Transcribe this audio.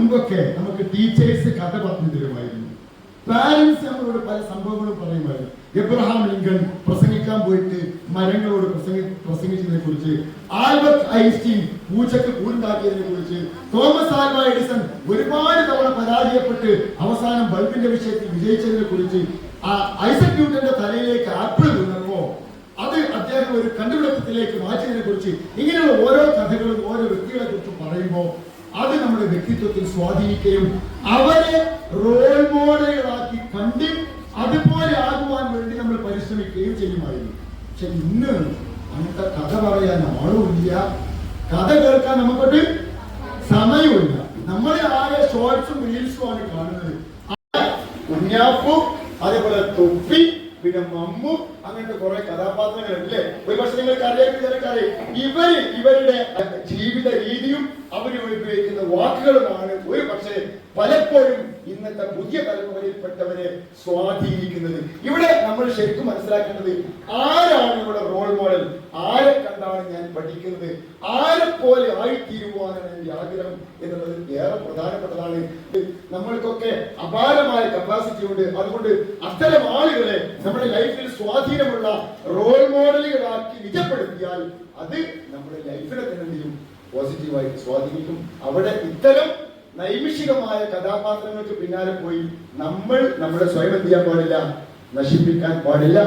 മുമ്പൊക്കെ നമുക്ക് ടീച്ചേഴ്സ് കഥ പറഞ്ഞു തരുമായിരുന്നു. പാരന്റ്സ് നമ്മളോട് പല സംഭവങ്ങളും പറയുമായിരുന്നു. എബ്രഹാം ലിങ്കൺ പ്രസംഗിക്കാൻ പോയിട്ട് മരങ്ങളോട് പ്രസംഗിച്ചതിനെ കുറിച്ച്, ആൽബർട്ട് ഐൻസ്റ്റീൻ പൂച്ചക്ക് കൂടുണ്ടാക്കിയതിനെ കുറിച്ച്, തോമസ് ആൽവ എഡിസൺ ഒരുപാട് തവണ പരാജയപ്പെട്ട് അവസാനം ബൾബിന്റെ വിഷയത്തിൽ വിജയിച്ചതിനെ കുറിച്ച്, ഐസക് ന്യൂട്ടന്റെ തലയിലേക്ക് ആപ്പിൾ വീണപ്പോ അത് അദ്ദേഹം ഒരു കണ്ടുപിടുത്തത്തിലേക്ക് മാറ്റിയതിനെ കുറിച്ച്, ഇങ്ങനെയുള്ള ഓരോ കഥകളും ഓരോ വ്യക്തികളെ കുറിച്ച് പറയുമ്പോൾ അത് നമ്മുടെ വ്യക്തിത്വത്തിൽ സ്വാധീനിക്കുകയും അവരെ റോൾ മോഡലുകളാക്കി കണ്ട് അതുപോലെ ആകുവാൻ വേണ്ടി നമ്മൾ പരിശ്രമിക്കുകയും ചെയ്യുമായിരുന്നു. പക്ഷെ ഇന്ന് അങ്ങനത്തെ കഥ പറയാൻ ആളുമില്ല, കഥ കേൾക്കാൻ നമുക്കൊട്ട് സമയമില്ല. നമ്മളെ ആകെ ഷോർട്സും റീൽസും ആണ് കാണുന്നത്. കുഞ്ഞാപ്പും അതേപോലെ തൊപ്പി, പിന്നെ മമ്മു, അങ്ങനത്തെ കുറെ കഥാപാത്രങ്ങളല്ലേ. ഒരു പക്ഷെ നിങ്ങൾക്ക് അറിയാം, ഇവരുടെ ജീവിത രീതിയും അവർ ഉപയോഗിക്കുന്ന വാക്കുകളുമാണ് ഒരു പക്ഷേ പലപ്പോഴും ഇന്നത്തെ പുതിയ തലമുറയിൽപ്പെട്ടവരെ സ്വാധീനിക്കുന്നത്. ഇവിടെ നമ്മൾ ശരിക്കും മനസ്സിലാക്കേണ്ടത്, ആരാണ് ഇവിടെ റോൾ മോഡൽ, ആരെ കണ്ടാണ് ഞാൻ പഠിക്കുന്നത്, ആരെ പോലെ ആയിത്തീരുവാനാണ് എന്റെ ആഗ്രഹം എന്നുള്ളത് ഏറെ പ്രധാനപ്പെട്ടതാണ്. നമ്മൾക്കൊക്കെ അപാരമായ കപ്പാസിറ്റി ഉണ്ട്. അതുകൊണ്ട് അത്തരം ആളുകളെ നമ്മുടെ ലൈഫിൽ സ്വാധീനമുള്ള റോൾ മോഡലുകളാക്കി നിജപ്പെടുത്തിയാൽ അത് നമ്മുടെ ലൈഫിനെ തന്നെ പോസിറ്റീവായിട്ട് സ്വാധീനിക്കും. അവിടെ ഇത്തരം നൈമിഷികമായ കഥാപാത്രങ്ങൾക്ക് പിന്നാലെ പോയി നമ്മൾ നമ്മുടെ സ്വയം എന്ത് ചെയ്യാൻ പാടില്ല, നശിപ്പിക്കാൻ പാടില്ല.